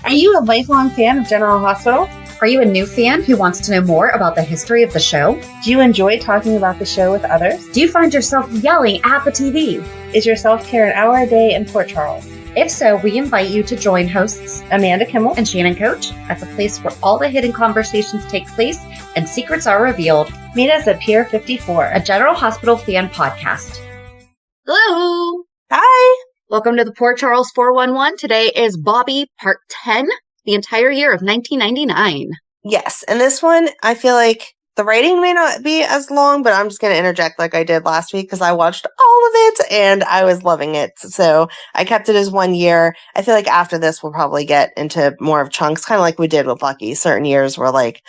Are you a lifelong fan of General Hospital? Are you a new fan who wants to know more about the history of the show? Do you enjoy talking about the show with others? Do you find yourself yelling at the TV? Is your self-care an hour a day in Port Charles? If so, we invite you to join hosts Amanda Kimmel and Shannon Coach at the place where all the hidden conversations take place and secrets are revealed. Meet us at Pier 54, a General Hospital fan podcast. Hello! Hi! Welcome to the Port Charles 411. Today is Bobbie Part 10, the entire year of 1999. Yes, and this one, I feel like the writing may not be as long, but I'm just going to interject like I did last week because I watched all of it and I was loving it. So I kept it as 1 year. I feel like after this, we'll probably get into more of chunks, kind of like we did with Lucky. Certain years were like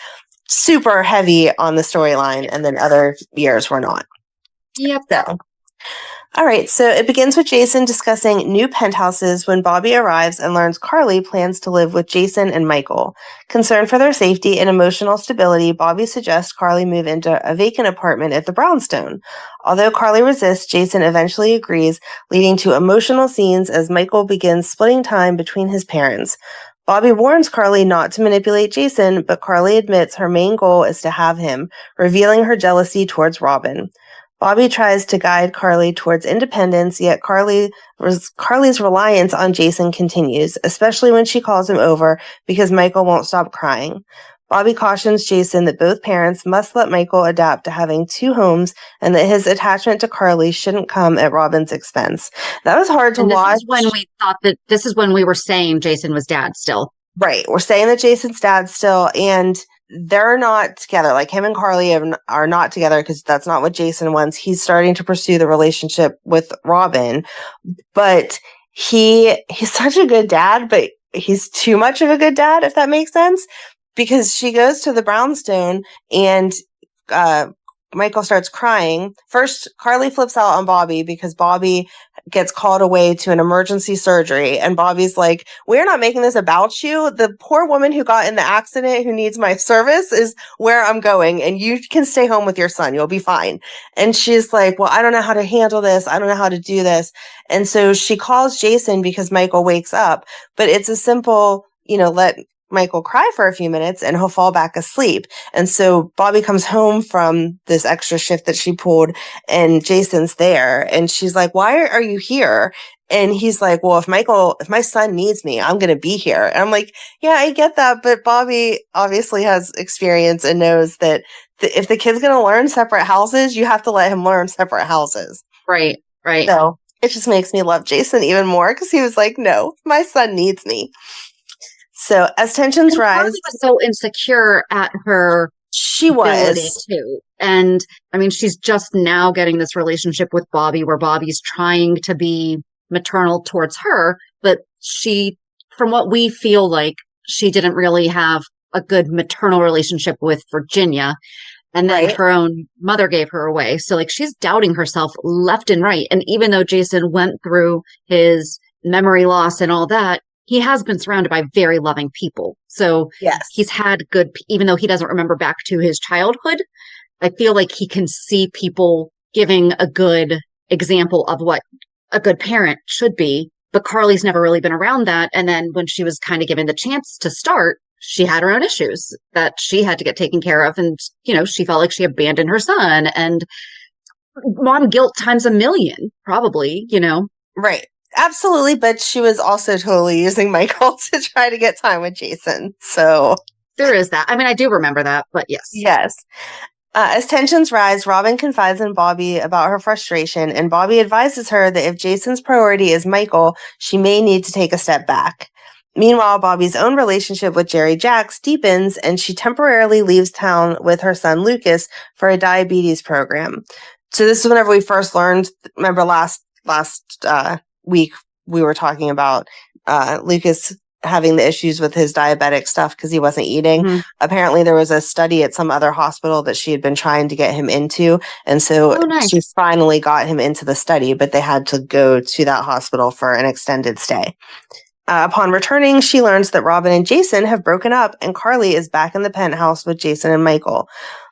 super heavy on the storyline, and then other years were not. Yep. So. All right, so it begins with Jason discussing new penthouses when Bobbie arrives and learns Carly plans to live with Jason and Michael. Concerned for their safety and emotional stability, Bobbie suggests Carly move into a vacant apartment at the Brownstone. Although Carly resists, Jason eventually agrees, leading to emotional scenes as Michael begins splitting time between his parents. Bobbie warns Carly not to manipulate Jason, but Carly admits her main goal is to have him, revealing her jealousy towards Robin. Bobbie tries to guide Carly towards independence, yet Carly's reliance on Jason continues, especially when she calls him over because Michael won't stop crying. Bobbie cautions Jason that both parents must let Michael adapt to having two homes and that his attachment to Carly shouldn't come at Robin's expense. That was hard to watch. This is when we were saying Jason was dad still. Right. We're saying that Jason's dad still, and they're not together. Like, him and Carly are not together because that's not what Jason wants. He's starting to pursue the relationship with Robin, but he's such a good dad, but he's too much of a good dad, if that makes sense, because she goes to the Brownstone and Michael starts crying. First, Carly flips out on Bobbie because Bobbie gets called away to an emergency surgery. And Bobbie's like, we're not making this about you. The poor woman who got in the accident who needs my service is where I'm going. And you can stay home with your son. You'll be fine. And she's like, well, I don't know how to handle this. I don't know how to do this. And so she calls Jason because Michael wakes up. But it's a simple, let Michael cry for a few minutes and he'll fall back asleep. And so Bobbie comes home from this extra shift that she pulled and Jason's there. And she's like, why are you here? And he's like, well, if my son needs me, I'm going to be here. And I'm like, yeah, I get that. But Bobbie obviously has experience and knows that if the kid's going to learn separate houses, you have to let him learn separate houses. Right. So it just makes me love Jason even more because he was like, no, my son needs me. So as tensions rise, Carly was so insecure at her. She was too, and I mean, she's just now getting this relationship with Bobbie, where Bobbie's trying to be maternal towards her, but she, from what we feel like, she didn't really have a good maternal relationship with Virginia, and then her own mother gave her away. So like, she's doubting herself left and right. And even though Jason went through his memory loss and all that, he has been surrounded by very loving people. So yes, he's had good, even though he doesn't remember back to his childhood, I feel like he can see people giving a good example of what a good parent should be. But Carly's never really been around that. And then when she was kind of given the chance to start, she had her own issues that she had to get taken care of. And, she felt like she abandoned her son, and mom guilt times a million, probably, Right. Absolutely, but she was also totally using Michael to try to get time with Jason. So there is that. I mean, I do remember that, but yes. Yes. As tensions rise, Robin confides in Bobbie about her frustration, and Bobbie advises her that if Jason's priority is Michael, she may need to take a step back. Meanwhile, Bobbie's own relationship with Jerry Jacks deepens, and she temporarily leaves town with her son Lucas for a diabetes program. So this is whenever we first learned, remember last week we were talking about Lucas having the issues with his diabetic stuff because he wasn't eating. Mm-hmm. Apparently there was a study at some other hospital that she had been trying to get him into, and so she finally got him into the study, but they had to go to that hospital for an extended stay. Upon returning, she learns that Robin and Jason have broken up and Carly is back in the penthouse with Jason and Michael.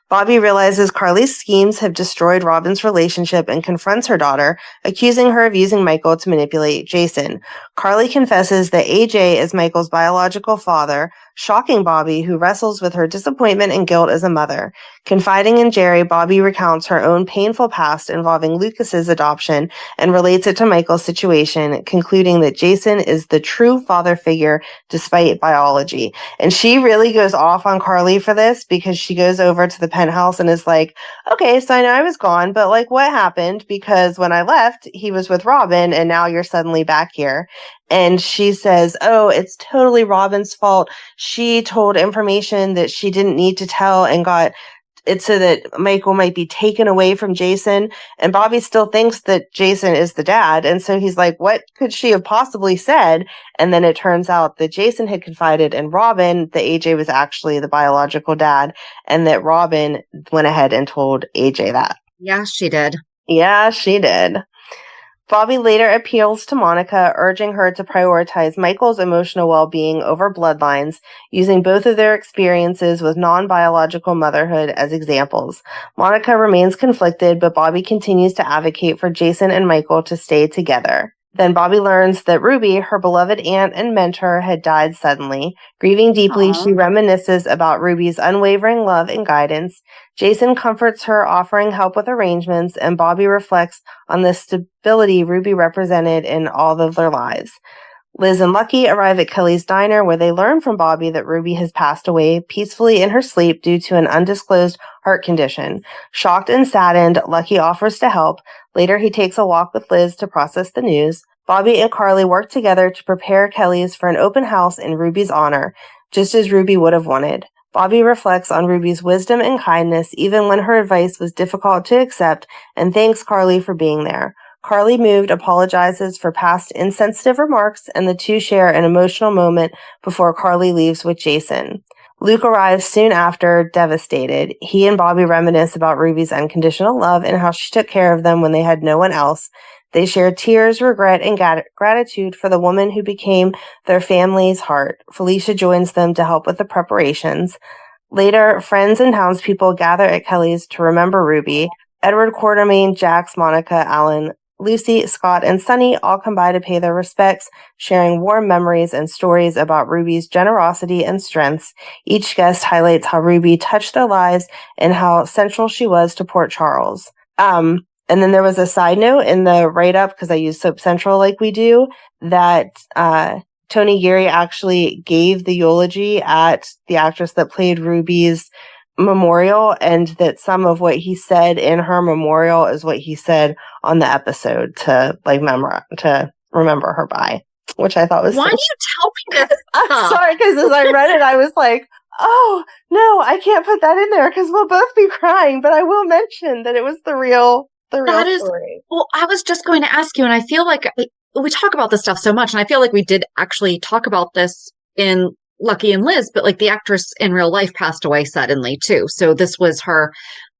Bobbie realizes Carly's schemes have destroyed Robin's relationship and confronts her daughter, accusing her of using Michael to manipulate Jason. Carly confesses that AJ is Michael's biological father, shocking Bobbie, who wrestles with her disappointment and guilt as a mother. Confiding in Jerry, Bobbie recounts her own painful past involving Lucas's adoption and relates it to Michael's situation, concluding that Jason is the true father figure despite biology. And she really goes off on Carly for this because she goes over to the penthouse and is like, okay, so I know I was gone, but like what happened? Because when I left, he was with Robin and now you're suddenly back here. And she says, oh, it's totally Robin's fault. She told information that she didn't need to tell and got it so that Michael might be taken away from Jason. And Bobbie still thinks that Jason is the dad. And so he's like, what could she have possibly said? And then it turns out that Jason had confided in Robin that AJ was actually the biological dad and that Robin went ahead and told AJ that. Yeah, she did. Yeah, she did. Bobbie later appeals to Monica, urging her to prioritize Michael's emotional well-being over bloodlines, using both of their experiences with non-biological motherhood as examples. Monica remains conflicted, but Bobbie continues to advocate for Jason and Michael to stay together. Then Bobbie learns that Ruby, her beloved aunt and mentor, had died suddenly. Grieving deeply, she reminisces about Ruby's unwavering love and guidance. Jason comforts her, offering help with arrangements, and Bobbie reflects on the stability Ruby represented in all of their lives. Liz and Lucky arrive at Kelly's diner where they learn from Bobbie that Ruby has passed away peacefully in her sleep due to an undisclosed heart condition. Shocked and saddened, Lucky offers to help. Later, he takes a walk with Liz to process the news. Bobbie and Carly work together to prepare Kelly's for an open house in Ruby's honor, just as Ruby would have wanted. Bobbie reflects on Ruby's wisdom and kindness even when her advice was difficult to accept and thanks Carly for being there. Carly, moved, apologizes for past insensitive remarks, and the two share an emotional moment before Carly leaves with Jason. Luke arrives soon after, devastated. He and Bobbie reminisce about Ruby's unconditional love and how she took care of them when they had no one else. They share tears, regret, and gratitude for the woman who became their family's heart. Felicia joins them to help with the preparations. Later, friends and townspeople gather at Kelly's to remember Ruby. Edward, Quartermain, Jax, Monica, Alan, Lucy, Scott, and Sunny all come by to pay their respects, sharing warm memories and stories about Ruby's generosity and strengths. Each guest highlights how Ruby touched their lives and how central she was to Port Charles. And then there was a side note in the write-up, because I use Soap Central like we do, that Tony Geary actually gave the eulogy at the actress that played Ruby's memorial, and that some of what he said in her memorial is what he said on the episode to remember her by, which I thought was Why do you tell me this? I'm sorry, because as I read it, I was like, oh no, I can't put that in there because we'll both be crying. But I will mention that it was the real story. Well, I was just going to ask you, and I feel like we talk about this stuff so much, and I feel like we did actually talk about this in Lucky and Liz, but like the actress in real life passed away suddenly too. So this was her,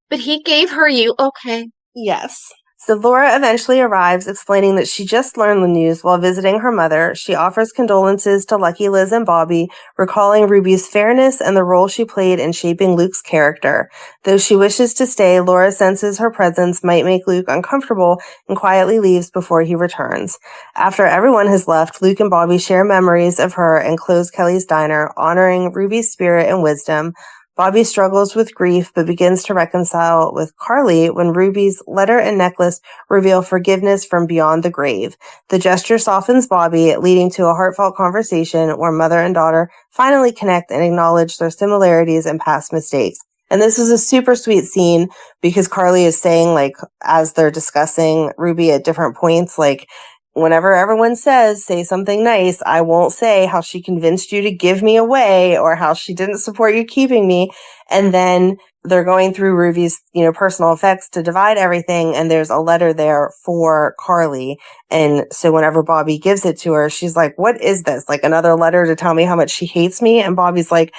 but he gave her you. Okay. Yes. So Laura eventually arrives, explaining that she just learned the news while visiting her mother. She offers condolences to Lucky, Liz, and Bobbie, recalling Ruby's fairness and the role she played in shaping Luke's character. Though she wishes to stay, Laura senses her presence might make Luke uncomfortable and quietly leaves before he returns. After everyone has left, Luke and Bobbie share memories of her and close Kelly's diner, honoring Ruby's spirit and wisdom. Bobbie struggles with grief but begins to reconcile with Carly when Ruby's letter and necklace reveal forgiveness from beyond the grave. The gesture softens Bobbie, leading to a heartfelt conversation where mother and daughter finally connect and acknowledge their similarities and past mistakes. And this is a super sweet scene because Carly is saying, like, as they're discussing Ruby at different points, like, whenever everyone says, say something nice, I won't say how she convinced you to give me away or how she didn't support you keeping me. And then they're going through Ruby's, personal effects to divide everything. And there's a letter there for Carly. And so whenever Bobbie gives it to her, she's like, what is this? Like another letter to tell me how much she hates me? And Bobbie's like,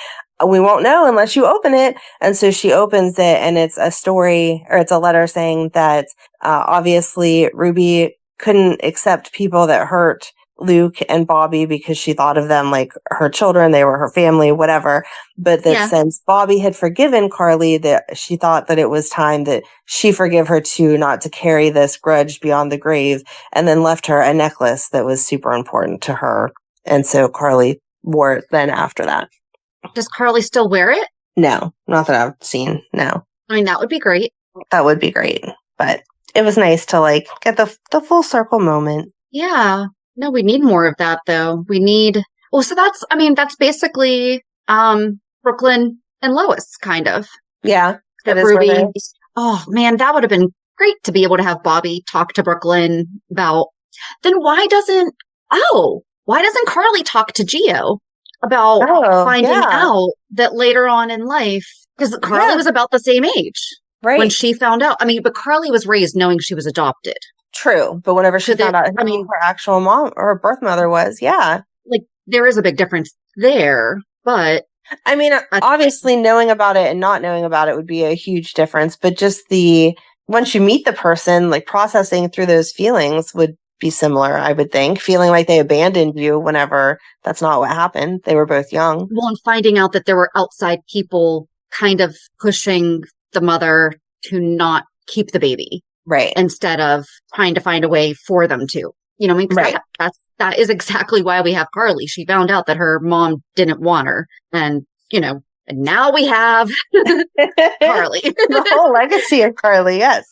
we won't know unless you open it. And so she opens it and it's a story, or it's a letter saying that, obviously Ruby couldn't accept people that hurt Luke and Bobbie because she thought of them like her children, they were her family, whatever. But that since Bobbie had forgiven Carly, that she thought that it was time that she forgive her too, not to carry this grudge beyond the grave, and then left her a necklace that was super important to her. And so Carly wore it then after that. Does Carly still wear it? No, not that I've seen. No. I mean, that would be great. That would be great. But it was nice to like get the full circle moment. Yeah. No, we need more of that though. We need, well, so that's basically, Brooklyn and Lois kind of. Yeah. That Ruby. Oh man, that would have been great to be able to have Bobbie talk to Brooklyn about, then why doesn't Carly talk to Gio about finding out that later on in life, because Carly was about the same age when she found out. I mean, but Carly was raised knowing she was adopted. True. But whenever she found out who her actual mom or her birth mother was, like there is a big difference there. But I mean, obviously knowing about it and not knowing about it would be a huge difference. But just once you meet the person, like processing through those feelings would be similar, I would think. Feeling like they abandoned you whenever that's not what happened. They were both young. Well, and finding out that there were outside people kind of pushing the mother to not keep the baby. Right. Instead of trying to find a way for them to. You know what I mean? Right. That is exactly why we have Carly. She found out that her mom didn't want her. And, and now we have Carly. The whole legacy of Carly, yes.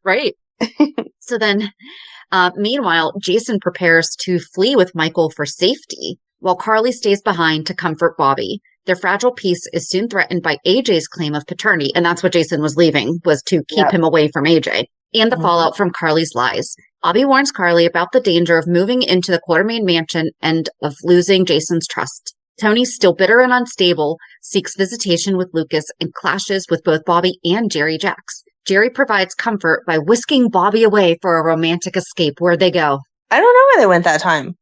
Right. So then, meanwhile, Jason prepares to flee with Michael for safety, while Carly stays behind to comfort Bobbie. Their fragile peace is soon threatened by AJ's claim of paternity, and that's what Jason was leaving, was to keep him away from AJ, and the fallout from Carly's lies. Bobbie warns Carly about the danger of moving into the Quartermaine mansion and of losing Jason's trust. Tony, still bitter and unstable, seeks visitation with Lucas and clashes with both Bobbie and Jerry Jacks. Jerry provides comfort by whisking Bobbie away for a romantic escape. Where'd they go? I don't know where they went that time.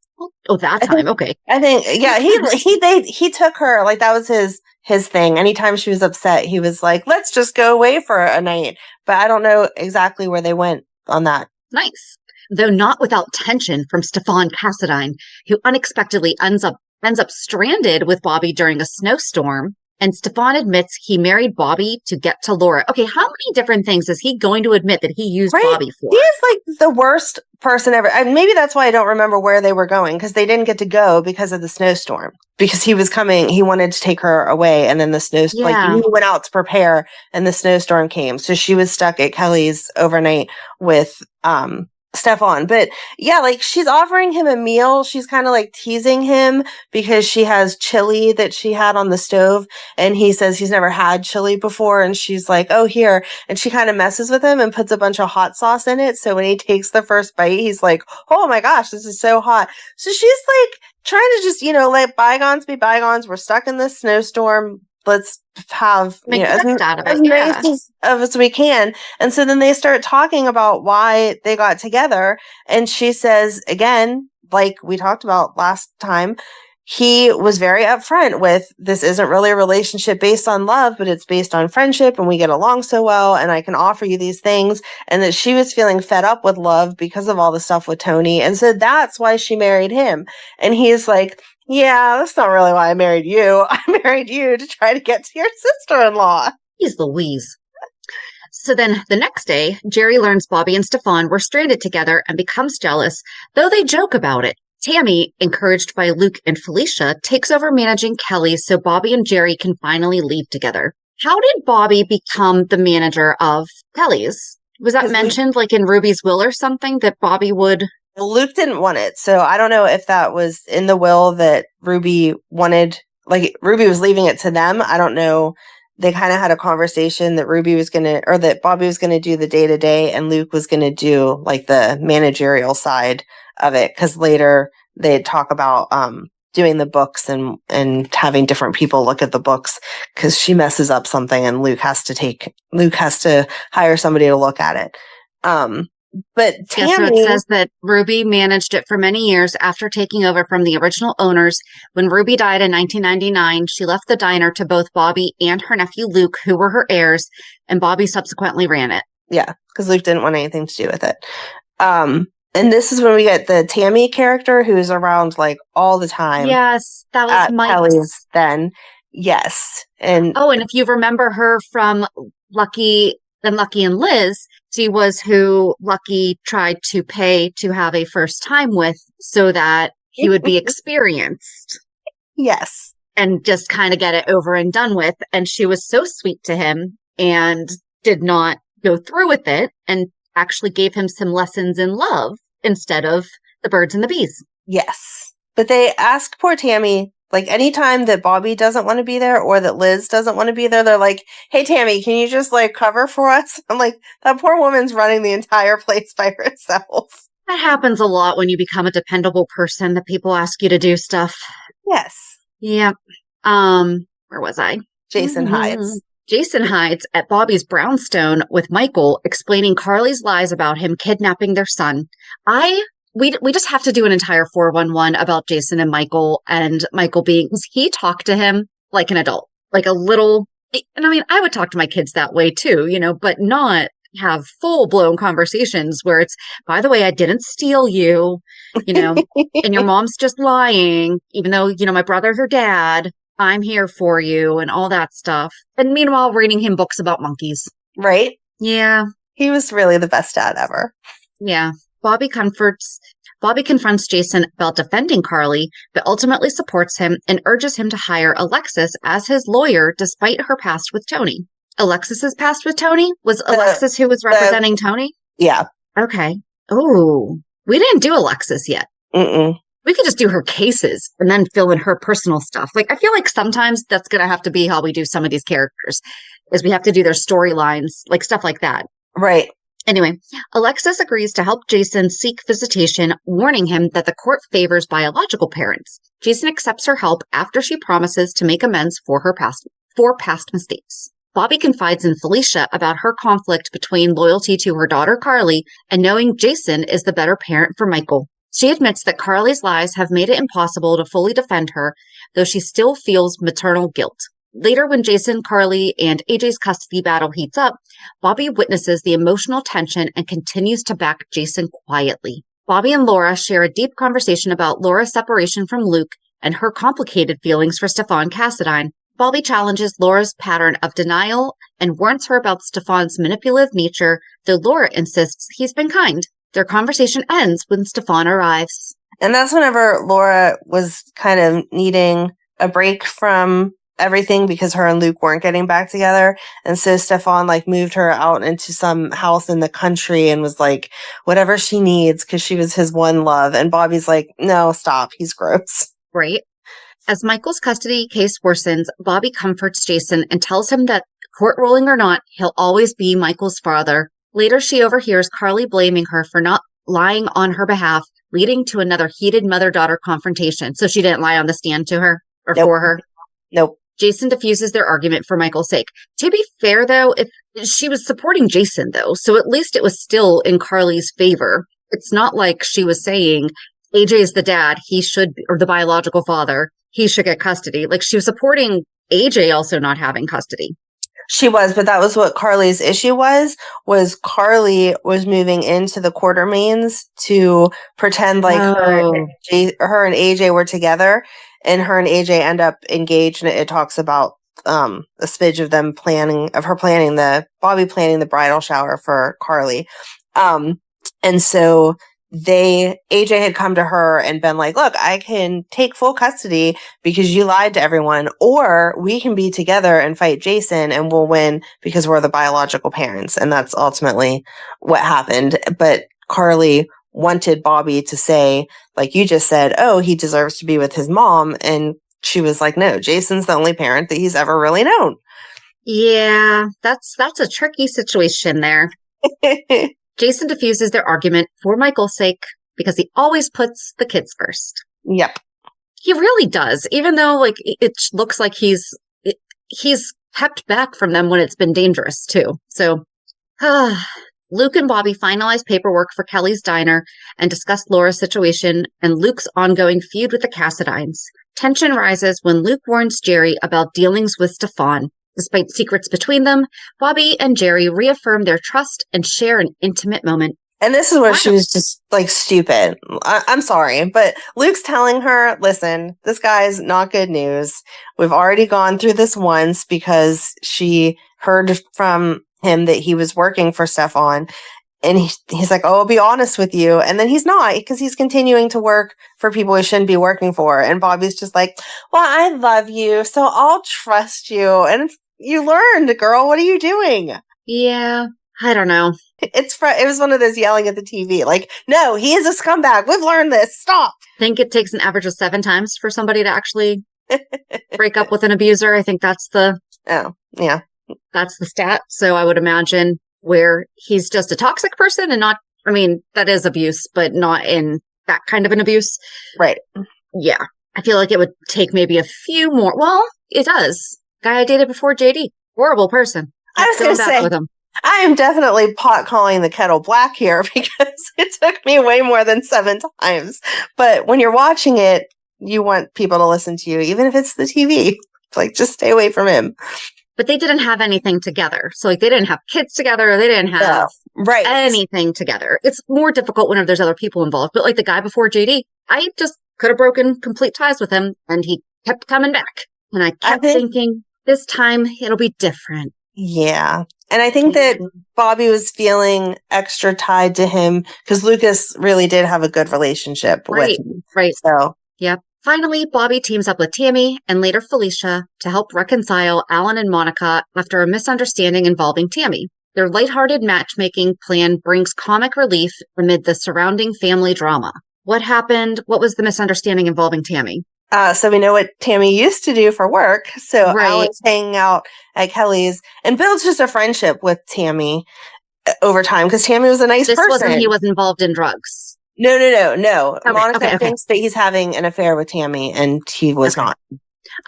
Oh, that time. Okay. I think, he took her, like that was his thing. Anytime she was upset, he was like, let's just go away for a night. But I don't know exactly where they went on that. Nice. Though not without tension from Stefan Cassadine, who unexpectedly ends up stranded with Bobbie during a snowstorm. And Stefan admits he married Bobbie to get to Laura. Okay, how many different things is he going to admit that he used Bobbie for? He is like the worst person ever. And maybe that's why I don't remember where they were going, because they didn't get to go because of the snowstorm. Because he was coming, he wanted to take her away, and then the snowstorm, like he went out to prepare, and the snowstorm came. So she was stuck at Kelly's overnight with Stefan. But yeah, like she's offering him a meal. She's kind of like teasing him because she has chili that she had on the stove, and he says he's never had chili before, and she's like, oh, here. And she kind of messes with him and puts a bunch of hot sauce in it. So when he takes the first bite, he's like, oh my gosh, this is so hot. So she's like trying to just, let bygones be bygones. We're stuck in this snowstorm. Let's have as nice as we can. And so then they start talking about why they got together. And she says, again, like we talked about last time, he was very upfront with, this isn't really a relationship based on love, but it's based on friendship, and we get along so well, and I can offer you these things. And that she was feeling fed up with love because of all the stuff with Tony. And so that's why she married him. And he's like, yeah, that's not really why I married you. I married you to try to get to your sister-in-law. He's Louise. So then the next day, Jerry learns Bobbie and Stefan were stranded together and becomes jealous, though they joke about it. Tammy, encouraged by Luke and Felicia, takes over managing Kelly so Bobbie and Jerry can finally leave together. How did Bobbie become the manager of Kelly's? Was that mentioned like in Ruby's will or something, that Bobbie would... Luke didn't want it, so I don't know if that was in the will that Ruby wanted, like Ruby was leaving it to them. I don't know. They kind of had a conversation that that Bobbie was going to do the day-to-day and Luke was going to do like the managerial side of it, because later they'd talk about doing the books and having different people look at the books, because she messes up something and Luke has to hire somebody to look at it. But Tammy... Yeah, so it says that Ruby managed it for many years after taking over from the original owners. When Ruby died in 1999, she left the diner to both Bobbie and her nephew Luke, who were her heirs, and Bobbie subsequently ran it. Yeah, because Luke didn't want anything to do with it. And this is when we get the Tammy character who's around like all the time. Yes, that was at Mike's. Kelly's then. Yes. And and if you remember her from Lucky and Liz, she was who Lucky tried to pay to have a first time with so that he would be experienced. Yes. And just kind of get it over and done with. And she was so sweet to him and did not go through with it and actually gave him some lessons in love instead of the birds and the bees. Yes. But they ask poor Tammy, like anytime that Bobbie doesn't want to be there or that Liz doesn't want to be there, they're like, hey, Tammy, can you just like cover for us? I'm like, that poor woman's running the entire place by herself. That happens a lot when you become a dependable person that people ask you to do stuff. Yes. Yep. Where was I? Jason hides. Jason hides at Bobbie's brownstone with Michael, explaining Carly's lies about him kidnapping their son. We just have to do an entire 411 about Jason and Michael being, he talked to him like an adult, like a little, and I mean, I would talk to my kids that way too, but not have full blown conversations where it's, by the way, I didn't steal you, and your mom's just lying, even though, my brother's her dad, I'm here for you and all that stuff. And meanwhile, reading him books about monkeys. Right? Yeah. He was really the best dad ever. Yeah. Bobbie confronts Jason about defending Carly, but ultimately supports him and urges him to hire Alexis as his lawyer despite her past with Tony. Alexis's past with Tony? Was Alexis who was representing Tony? Yeah. Okay. Oh, we didn't do Alexis yet. Mm-mm. We could just do her cases and then fill in her personal stuff. Like, I feel like sometimes that's going to have to be how we do some of these characters, is we have to do their storylines, like stuff like that. Right. Anyway, Alexis agrees to help Jason seek visitation, warning him that the court favors biological parents. Jason accepts her help after she promises to make amends for past mistakes. Bobbie confides in Felicia about her conflict between loyalty to her daughter Carly and knowing Jason is the better parent for Michael. She admits that Carly's lies have made it impossible to fully defend her, though she still feels maternal guilt. Later, when Jason, Carly, and AJ's custody battle heats up, Bobbie witnesses the emotional tension and continues to back Jason quietly. Bobbie and Laura share a deep conversation about Laura's separation from Luke and her complicated feelings for Stefan Cassadine. Bobbie challenges Laura's pattern of denial and warns her about Stefan's manipulative nature, though Laura insists he's been kind. Their conversation ends when Stefan arrives. And that's whenever Laura was kind of needing a break from everything because her and Luke weren't getting back together. And so Stefan moved her out into some house in the country and was like, whatever she needs, because she was his one love. And Bobbie's like, no, stop. He's gross. Right. As Michael's custody case worsens, Bobbie comforts Jason and tells him that court ruling or not, he'll always be Michael's father. Later, she overhears Carly blaming her for not lying on her behalf, leading to another heated mother-daughter confrontation. So she didn't lie on the stand to her or for her? Nope. Jason diffuses their argument for Michael's sake. To be fair, though, if she was supporting Jason, though, so at least it was still in Carly's favor. It's not like she was saying, AJ is the dad, he should, or the biological father, he should get custody. Like, she was supporting AJ also not having custody. She was, but that was what Carly's issue was Carly was moving into the Quartermains to pretend like her and AJ were together, and her and AJ end up engaged, and it talks about a smidge of them Bobbie planning the bridal shower for Carly. And so AJ had come to her and been like, look, I can take full custody because you lied to everyone, or we can be together and fight Jason and we'll win because we're the biological parents. And that's ultimately what happened. But Carly wanted Bobbie to say, like you just said, oh, he deserves to be with his mom. And she was like, no, Jason's the only parent that he's ever really known. Yeah, that's a tricky situation there. Jason diffuses their argument for Michael's sake because he always puts the kids first. Yep. He really does, even though it looks like he's kept back from them when it's been dangerous too. So Luke and Bobbie finalize paperwork for Kelly's diner and discuss Laura's situation and Luke's ongoing feud with the Cassadines. Tension rises when Luke warns Jerry about dealings with Stefan. Despite secrets between them, Bobbie and Jerry reaffirm their trust and share an intimate moment. And this is where she was just like stupid. I'm sorry, but Luke's telling her, listen, this guy's not good news. We've already gone through this once because she heard from him that he was working for Stefan. And he's like, oh, I'll be honest with you. And then he's not, because he's continuing to work for people he shouldn't be working for. And Bobbie's just like, well, I love you, so I'll trust you. And you learned, girl. What are you doing? Yeah, I don't know. It was one of those yelling at the TV, like, no, he is a scumbag. We've learned this. Stop. I think it takes an average of 7 times for somebody to actually break up with an abuser. I think that's the stat. So I would imagine where he's just a toxic person and not, I mean, that is abuse, but not in that kind of an abuse. Right. Yeah. I feel like it would take maybe a few more. Well, it does. Guy I dated before, JD. Horrible person. I was going to say, with him. I am definitely pot calling the kettle black here because it took me way more than 7 times. But when you're watching it, you want people to listen to you, even if it's the TV. Like, just stay away from him. But they didn't have anything together. So, like, they didn't have kids together. They didn't have anything together. It's more difficult whenever there's other people involved. But, like, the guy before JD, I just could have broken complete ties with him, and he kept coming back. And I kept thinking, this time it'll be different. Yeah. And I think that Bobbie was feeling extra tied to him because Lucas really did have a good relationship with him. Right. So, yep. Finally, Bobbie teams up with Tammy and later Felicia to help reconcile Alan and Monica after a misunderstanding involving Tammy. Their lighthearted matchmaking plan brings comic relief amid the surrounding family drama. What happened? What was the misunderstanding involving Tammy? So we know what Tammy used to do for work. So Alan's hanging out at Kelly's and builds just a friendship with Tammy over time because Tammy was a nice person. This wasn't he was involved in drugs. No. Okay, Monica thinks that he's having an affair with Tammy and he was not.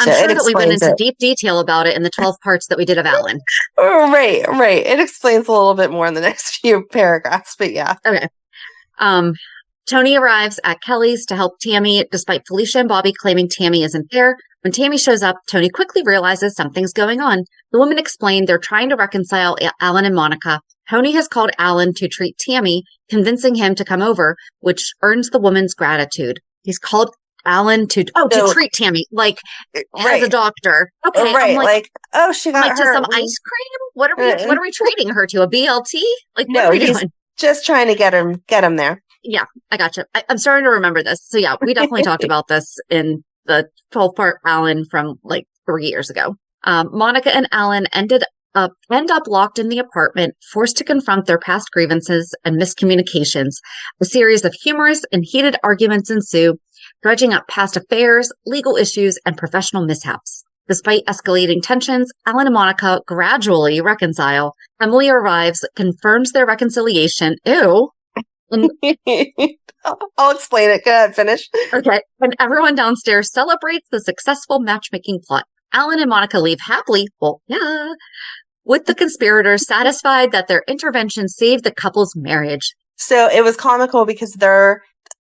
I'm sure that we went into deep detail about it in the 12 parts that we did of Alan. Right. It explains a little bit more in the next few paragraphs, but yeah. Okay. Tony arrives at Kelly's to help Tammy, despite Felicia and Bobbie claiming Tammy isn't there. When Tammy shows up, Tony quickly realizes something's going on. The women explain they're trying to reconcile Alan and Monica. Tony has called Alan to treat Tammy, convincing him to come over, which earns the woman's gratitude. He's called Alan to treat Tammy, like as a doctor. Okay, right. Like, she got her some ice cream. What are we treating her to? A BLT? Like, what are we doing? Just trying to get him there. Yeah, I gotcha. I'm starting to remember this. So yeah, we definitely talked about this in the 12-part Alan from like 3 years ago. Monica and Alan end up locked in the apartment, forced to confront their past grievances and miscommunications. A series of humorous and heated arguments ensue, dredging up past affairs, legal issues, and professional mishaps. Despite escalating tensions, Alan and Monica gradually reconcile. Emily arrives, confirms their reconciliation. Ew. I'll explain it. Go ahead, finish. Okay. And everyone downstairs celebrates the successful matchmaking plot. Alan and Monica leave happily, with the conspirators satisfied that their intervention saved the couple's marriage. So it was comical because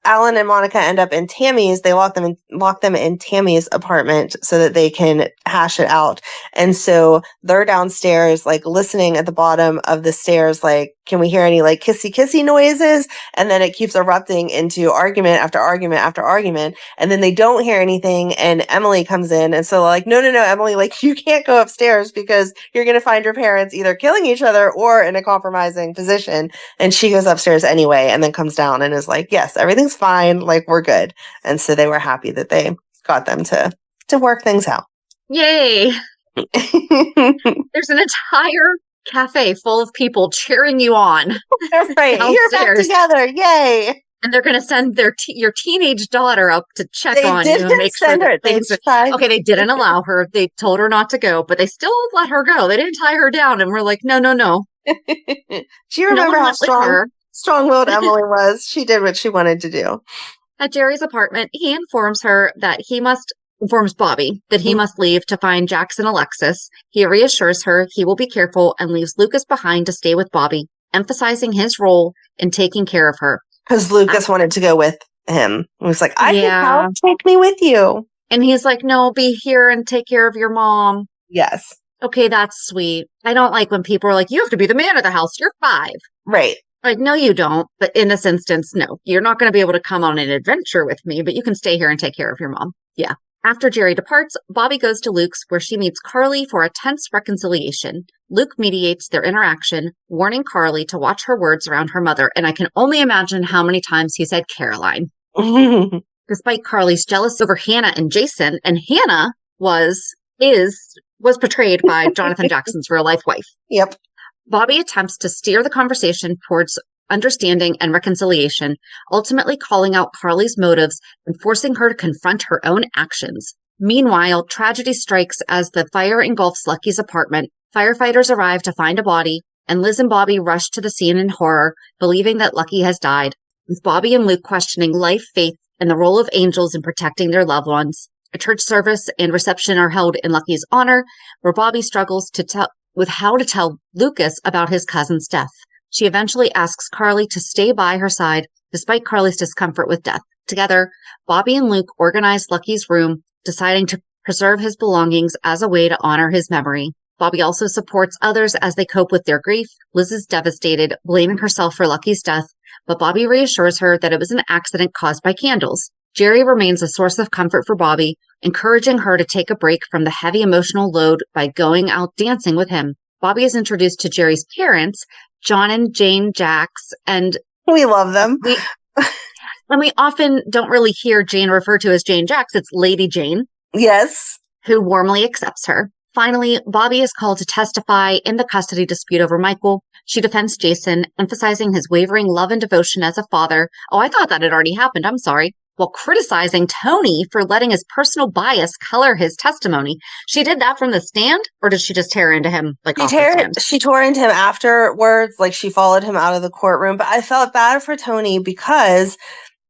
Alan and Monica end up in Tammy's. They lock them in Tammy's apartment so that they can hash it out. And so they're downstairs, like listening at the bottom of the stairs, like, can we hear any like kissy noises? And then it keeps erupting into argument after argument after argument. And then they don't hear anything. And Emily comes in. And so like, no, Emily, like you can't go upstairs because you're going to find your parents either killing each other or in a compromising position. And she goes upstairs anyway, and then comes down and is like, yes, everything's fine. Like we're good. And so they were happy that they got them to work things out. Yay. There's an entire cafe full of people cheering you on. Right. You're back together. Yay. And they're going to send your teenage daughter up to check on you and make sure that things are... Okay, they didn't allow her. They told her not to go, but they still let her go. They didn't tie her down and we're like, no. Do you remember how strong-willed Emily was? She did what she wanted to do. At Jerry's apartment, he informs Bobbie that he must leave to find Jax and Alexis. He reassures her he will be careful and leaves Lucas behind to stay with Bobbie, emphasizing his role in taking care of her. Because Lucas wanted to go with him. He was like, I can help. Take me with you. And he's like, no, be here and take care of your mom. Yes. Okay, that's sweet. I don't like when people are like, you have to be the man of the house. You're 5. Right. Like, no, you don't. But in this instance, no, you're not going to be able to come on an adventure with me, but you can stay here and take care of your mom. Yeah. After Jerry departs, Bobbie goes to Luke's where she meets Carly for a tense reconciliation. Luke mediates their interaction, warning Carly to watch her words around her mother. And I can only imagine how many times he said Caroline. Despite Carly's jealous over Hannah and Jason, and Hannah was portrayed by Jonathan Jackson's real life wife. Yep. Bobbie attempts to steer the conversation towards understanding and reconciliation, ultimately calling out Carly's motives and forcing her to confront her own actions. Meanwhile, tragedy strikes as the fire engulfs Lucky's apartment. Firefighters arrive to find a body, and Liz and Bobbie rush to the scene in horror, believing that Lucky has died, with Bobbie and Luke questioning life, faith, and the role of angels in protecting their loved ones. A church service and reception are held in Lucky's honor, where Bobbie struggles with how to tell Lucas about his cousin's death. She eventually asks Carly to stay by her side, despite Carly's discomfort with death. Together, Bobbie and Luke organize Lucky's room, deciding to preserve his belongings as a way to honor his memory. Bobbie also supports others as they cope with their grief. Liz is devastated, blaming herself for Lucky's death, but Bobbie reassures her that it was an accident caused by candles. Jerry remains a source of comfort for Bobbie, encouraging her to take a break from the heavy emotional load by going out dancing with him. Bobbie is introduced to Jerry's parents, John and Jane Jacks, and we love them. We often don't really hear Jane referred to as Jane Jacks. It's Lady Jane. Yes. Who warmly accepts her. Finally, Bobbie is called to testify in the custody dispute over Michael. She defends Jason, emphasizing his wavering love and devotion as a father. Oh, I thought that had already happened. I'm sorry. While criticizing Tony for letting his personal bias color his testimony. She did that from the stand, or did she just tear into him off the stand? She tore into him afterwards, like she followed him out of the courtroom. But I felt bad for Tony because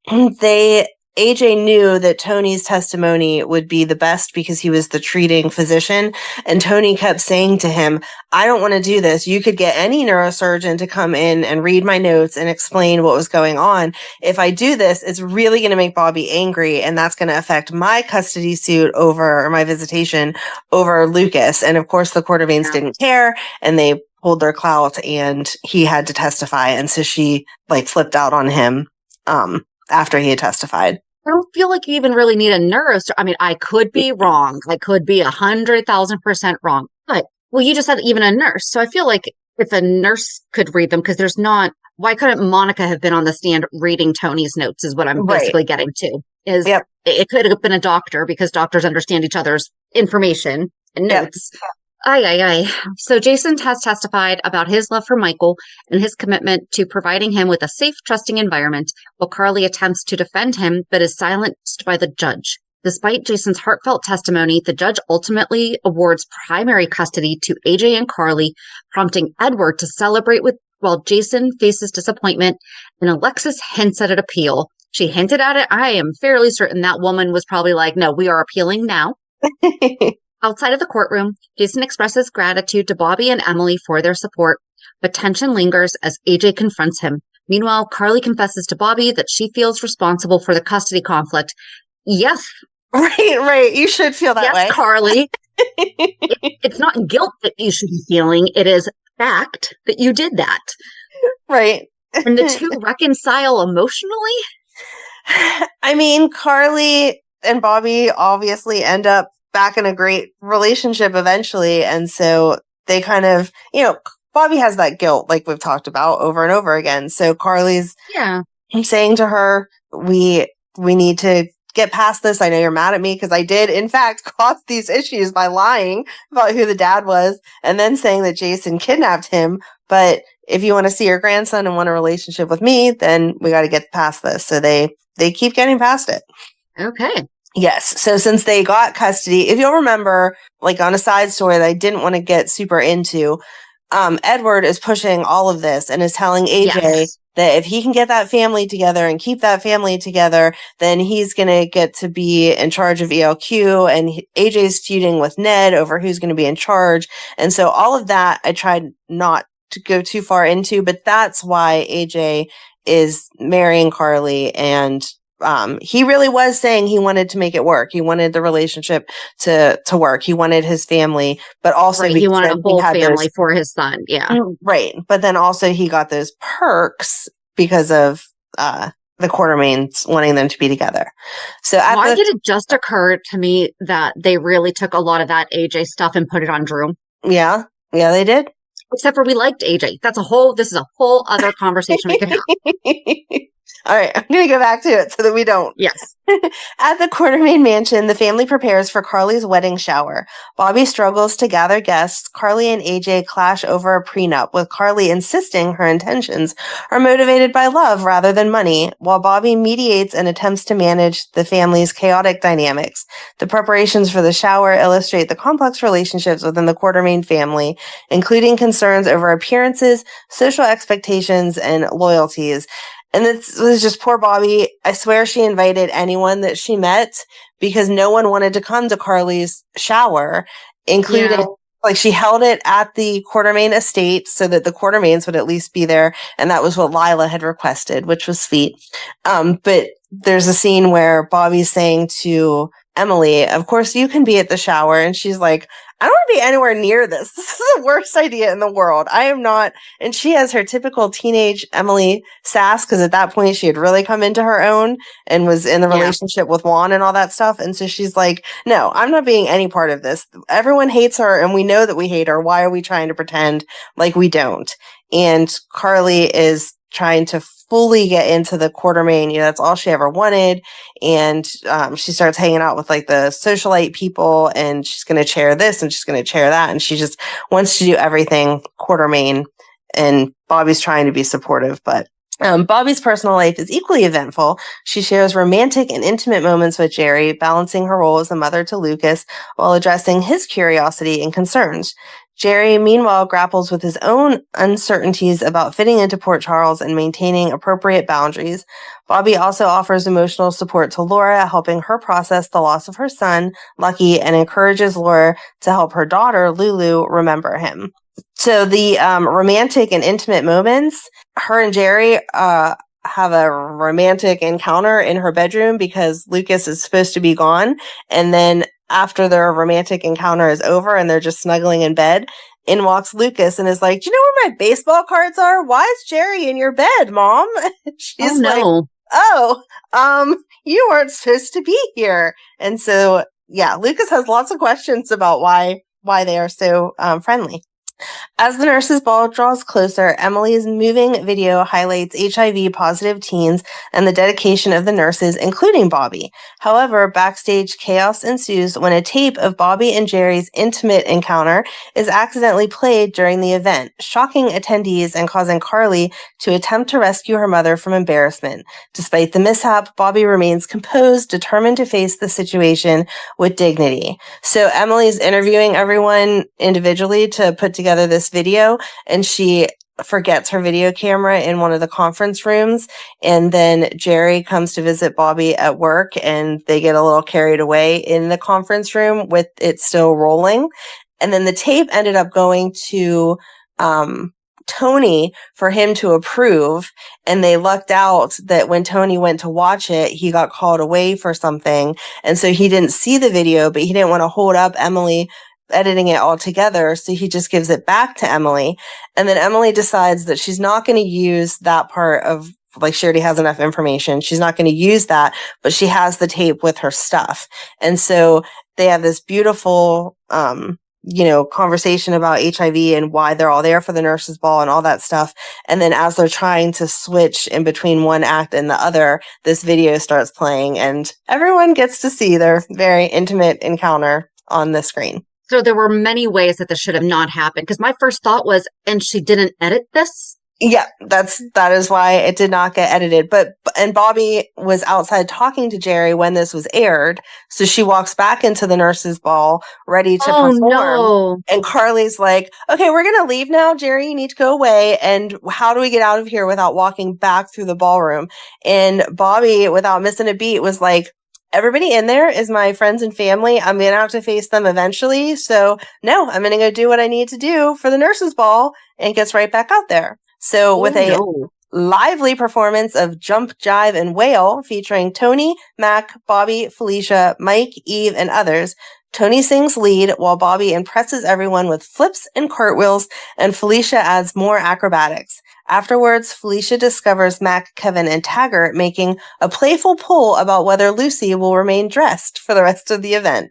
AJ knew that Tony's testimony would be the best because he was the treating physician. And Tony kept saying to him, I don't want to do this. You could get any neurosurgeon to come in and read my notes and explain what was going on. If I do this, it's really going to make Bobbie angry. And that's going to affect my custody suit or my visitation over Lucas. And of course, the Court of Ains didn't care. And they pulled their clout and he had to testify. And so she flipped out on him after he had testified. I don't feel like you even really need a nurse. I mean, I could be wrong. I could be 100,000% wrong. But, you just said even a nurse. So I feel like if a nurse could read them, because there's not, why couldn't Monica have been on the stand reading Tony's notes is what I'm basically getting to. It could have been a doctor because doctors understand each other's information and notes. Yep. So Jason has testified about his love for Michael and his commitment to providing him with a safe, trusting environment, while Carly attempts to defend him but is silenced by the judge. Despite Jason's heartfelt testimony, the judge ultimately awards primary custody to AJ and Carly, prompting Edward to celebrate while Jason faces disappointment, and Alexis hints at an appeal. She hinted at it. I am fairly certain that woman was probably like, no, we are appealing now. Outside of the courtroom, Jason expresses gratitude to Bobbie and Emily for their support, but tension lingers as AJ confronts him. Meanwhile, Carly confesses to Bobbie that she feels responsible for the custody conflict. Yes. Right. You should feel that way. Yes, Carly. It's not guilt that you should be feeling. It is fact that you did that. Right. And the two reconcile emotionally? I mean, Carly and Bobbie obviously end up back in a great relationship eventually. And so they kind of, Bobbie has that guilt like we've talked about over and over again. So Carly's saying to her, we need to get past this. I know you're mad at me because I did, in fact, cause these issues by lying about who the dad was and then saying that Jason kidnapped him. But if you want to see your grandson and want a relationship with me, then we got to get past this. So they keep getting past it. Okay. Yes. So since they got custody, if you'll remember, on a side story that I didn't want to get super into, Edward is pushing all of this and is telling AJ that if he can get that family together and keep that family together, then he's going to get to be in charge of ELQ. And AJ's feuding with Ned over who's going to be in charge. And so all of that I tried not to go too far into, but that's why AJ is marrying Carly and he really was saying he wanted to make it work. He wanted the relationship to work. He wanted his family, but also Right. He wanted a whole family those, for his son. Yeah. right. But then also he got those perks because of the Quartermaines wanting them to be together. So why did it just occur to me that they really took a lot of that AJ stuff and put it on Drew? Yeah, they did. Except for we liked AJ. This is a whole other conversation we could have. All right, I'm going to go back to it so that we don't. Yes. At the Quartermaine mansion, the family prepares for Carly's wedding shower. Bobbie struggles to gather guests. Carly and AJ clash over a prenup, with Carly insisting her intentions are motivated by love rather than money, while Bobbie mediates and attempts to manage the family's chaotic dynamics. The preparations for the shower illustrate the complex relationships within the Quartermaine family, including concerns over appearances, social expectations, and loyalties. And this was just poor Bobbie. I swear she invited anyone that she met because no one wanted to come to Carly's shower, including, like, she held it at the Quartermaine estate so that the Quartermaines would at least be there. And that was what Lila had requested, which was sweet. But there's a scene where Bobbie's saying to Emily, of course you can be at the shower. And she's like, I don't want to be anywhere near this. This is the worst idea in the world. I am not. And she has her typical teenage Emily sass, because at that point she had really come into her own and was in the relationship with Juan and all that stuff. And so she's like, no, I'm not being any part of this. Everyone hates her and we know that we hate her. Why are we trying to pretend like we don't? And Carly is trying to fully get into the Quartermaine. That's all she ever wanted. And she starts hanging out with like the socialite people, and she's going to chair this and she's going to chair that. And she just wants to do everything Quartermaine. And Bobbie's trying to be supportive, but Bobbie's personal life is equally eventful. She shares romantic and intimate moments with Jerry, balancing her role as a mother to Lucas while addressing his curiosity and concerns. Jerry, meanwhile, grapples with his own uncertainties about fitting into Port Charles and maintaining appropriate boundaries. Bobbie also offers emotional support to Laura, helping her process the loss of her son, Lucky, and encourages Laura to help her daughter, Lulu, remember him. So the romantic and intimate moments, her and Jerry have a romantic encounter in her bedroom because Lucas is supposed to be gone. And then after their romantic encounter is over and they're just snuggling in bed, in walks Lucas and is like, do you know where my baseball cards are? Why is Jerry in your bed, Mom? She's you weren't supposed to be here. And so, Lucas has lots of questions about why they are so friendly. As the nurses' ball draws closer, Emily's moving video highlights HIV-positive teens and the dedication of the nurses, including Bobbie. However, backstage chaos ensues when a tape of Bobbie and Jerry's intimate encounter is accidentally played during the event, shocking attendees and causing Carly to attempt to rescue her mother from embarrassment. Despite the mishap, Bobbie remains composed, determined to face the situation with dignity. So Emily's interviewing everyone individually to put together this video, and she forgets her video camera in one of the conference rooms, and then Jerry comes to visit Bobbie at work and they get a little carried away in the conference room with it still rolling. And then the tape ended up going to Tony for him to approve, and they lucked out that when Tony went to watch it, he got called away for something, and so he didn't see the video, but he didn't want to hold up Emily editing it all together, so he just gives it back to Emily. And then Emily decides that she's not going to use that part of, like, she already has enough information. She's not going to use that, but she has the tape with her stuff. And so they have this beautiful, conversation about HIV and why they're all there for the nurses' ball and all that stuff. And then as they're trying to switch in between one act and the other, this video starts playing and everyone gets to see their very intimate encounter on the screen. So there were many ways that this should have not happened, because my first thought was, and she didn't edit this? Yeah, that is why it did not get edited. And Bobbie was outside talking to Jerry when this was aired. So she walks back into the nurses' ball ready to perform. No. And Carly's like, okay, we're going to leave now. Jerry, you need to go away. And how do we get out of here without walking back through the ballroom? And Bobbie, without missing a beat, was like, everybody in there is my friends and family. I'm going to have to face them eventually. So no, I'm going to go do what I need to do for the nurses' ball, and gets right back out there. So with a lively performance of Jump, Jive, and Wail featuring Tony, Mac, Bobbie, Felicia, Mike, Eve, and others. Tony sings lead while Bobbie impresses everyone with flips and cartwheels, and Felicia adds more acrobatics. Afterwards, Felicia discovers Mac, Kevin, and Taggart making a playful poll about whether Lucy will remain dressed for the rest of the event.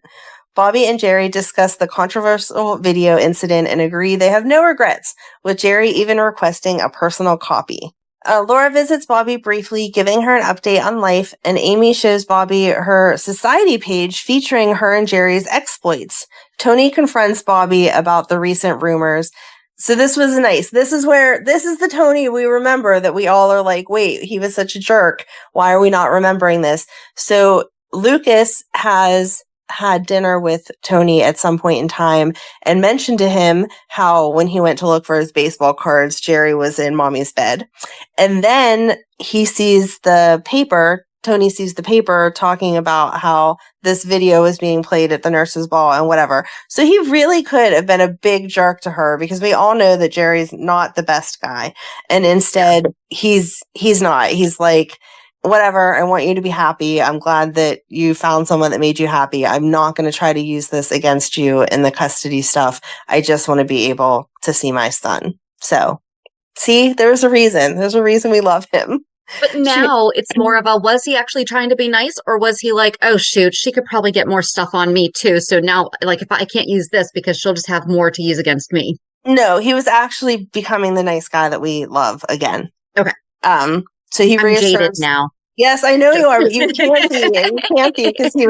Bobbie and Jerry discuss the controversial video incident and agree they have no regrets, with Jerry even requesting a personal copy. Laura visits Bobbie briefly, giving her an update on life, and Amy shows Bobbie her society page featuring her and Jerry's exploits. Tony confronts Bobbie about the recent rumors. So this was nice. This is the Tony we remember that we all are like, wait, he was such a jerk. Why are we not remembering this? So Lucas has had dinner with Tony at some point in time and mentioned to him how when he went to look for his baseball cards, Jerry was in mommy's bed. And then he sees the paper. Tony sees the paper talking about how this video is being played at the nurse's ball and whatever. So he really could have been a big jerk to her because we all know that Jerry's not the best guy. And instead, he's not. He's like, whatever, I want you to be happy. I'm glad that you found someone that made you happy. I'm not going to try to use this against you in the custody stuff. I just want to be able to see my son. So, see, there's a reason. There's a reason we love him. But now it's more of a, was he actually trying to be nice, or was he like, oh shoot, she could probably get more stuff on me too. So now, like, if I can't use this because she'll just have more to use against me. No, he was actually becoming the nice guy that we love again. Okay. So he I'm jaded now. Yes, I know you are, but you can't be. You can't be because he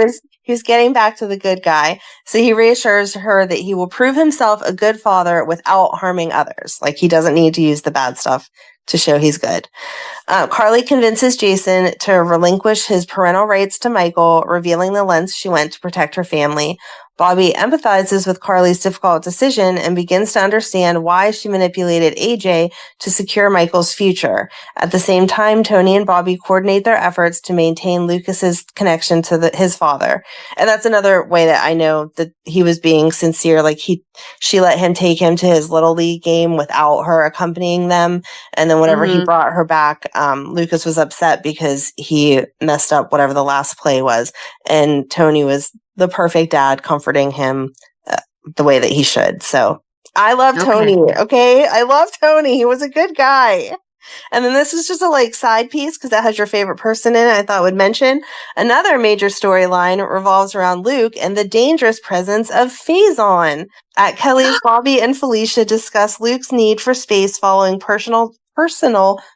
was getting back to the good guy. So he reassures her that he will prove himself a good father without harming others. Like he doesn't need to use the bad stuff to show he's good. Carly convinces Jason to relinquish his parental rights to Michael, revealing the lengths she went to protect her family. Bobbie empathizes with Carly's difficult decision and begins to understand why she manipulated AJ to secure Michael's future. At the same time, Tony and Bobbie coordinate their efforts to maintain Lucas's connection to his father. And that's another way that I know that he was being sincere. Like she let him take him to his little league game without her accompanying them. And then whenever he brought her back, Lucas was upset because he messed up whatever the last play was. And Tony was the perfect dad comforting him the way that he should. So I love Tony. Okay. I love Tony. He was a good guy. And then this is just a side piece because that has your favorite person in it. I thought I would mention another major storyline revolves around Luke and the dangerous presence of Faison. At Kelly's, Bobbie and Felicia discuss Luke's need for space following personal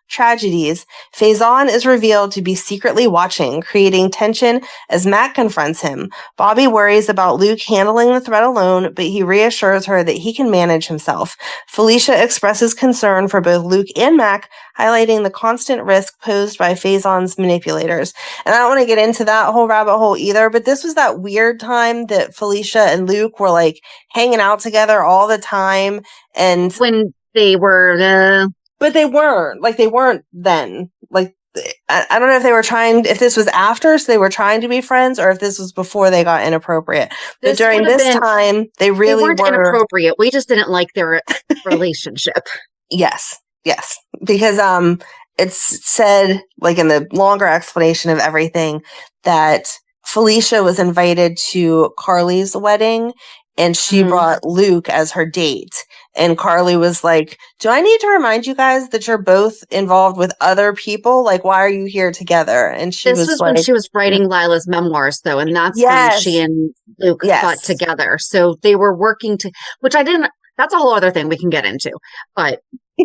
tragedies. Faison is revealed to be secretly watching, creating tension as Mac confronts him. Bobbie worries about Luke handling the threat alone, but he reassures her that he can manage himself. Felicia expresses concern for both Luke and Mac, highlighting the constant risk posed by Faison's manipulators. And I don't want to get into that whole rabbit hole either, but this was that weird time that Felicia and Luke were hanging out together all the time. And when they were... But they weren't. They weren't then. I don't know if this was after, so they were trying to be friends, or if this was before they got inappropriate. But during this time, they really weren't inappropriate. We just didn't like their relationship. Yes. Because it's said, in the longer explanation of everything, that Felicia was invited to Carly's wedding, and she brought Luke as her date. And Carly was like, do I need to remind you guys that you're both involved with other people? Why are you here together? And this was when she was writing Lila's memoirs, though. And that's when she and Luke got together. So they were working which I didn't, that's a whole other thing we can get into. But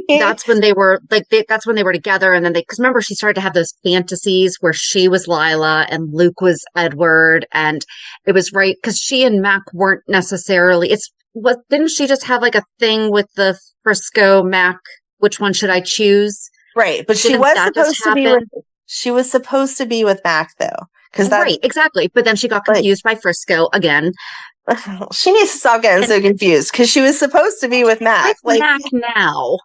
that's when they were that's when they were together. And then because remember, she started to have those fantasies where she was Lila and Luke was Edward. And it was right because she and Mac weren't necessarily, didn't she just have a thing with the Frisco Mac? Which one should I choose? Right. But she was supposed to be with Mac though. Right, exactly. But then she got confused by Frisco again. She needs to stop getting so confused because she was supposed to be with Mac. Mac now.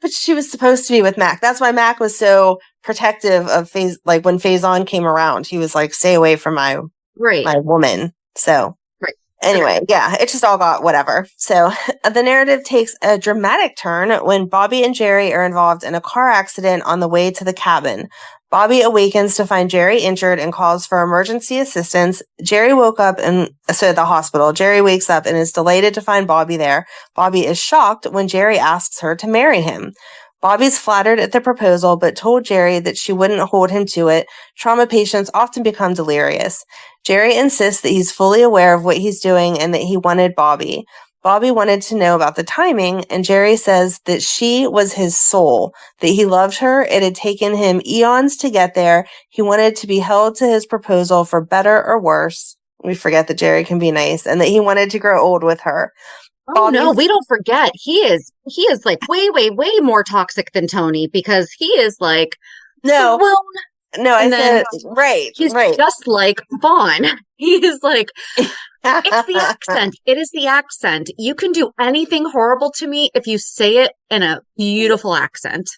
But she was supposed to be with Mac. That's why Mac was so protective of when Faison came around. He was like, stay away from my woman. So. Right. Anyway, yeah, it just all got whatever. So the narrative takes a dramatic turn when Bobbie and Jerry are involved in a car accident on the way to the cabin. Bobbie awakens to find Jerry injured and calls for emergency assistance. Jerry woke up at the hospital. Jerry wakes up and is delighted to find Bobbie there. Bobbie is shocked when Jerry asks her to marry him. Bobbie's flattered at the proposal, but told Jerry that she wouldn't hold him to it. Trauma patients often become delirious. Jerry insists that he's fully aware of what he's doing and that he wanted Bobbie. Bobbie wanted to know about the timing, and Jerry says that she was his soul, that he loved her. It had taken him eons to get there. He wanted to be held to his proposal for better or worse. We forget that Jerry can be nice, and that he wanted to grow old with her. Oh no, we don't forget. He is like way, way, way more toxic than Tony, because he is like No, I said right. He's right. just like Vaughn. He is like, it's the accent. It is the accent. You can do anything horrible to me if you say it in a beautiful accent.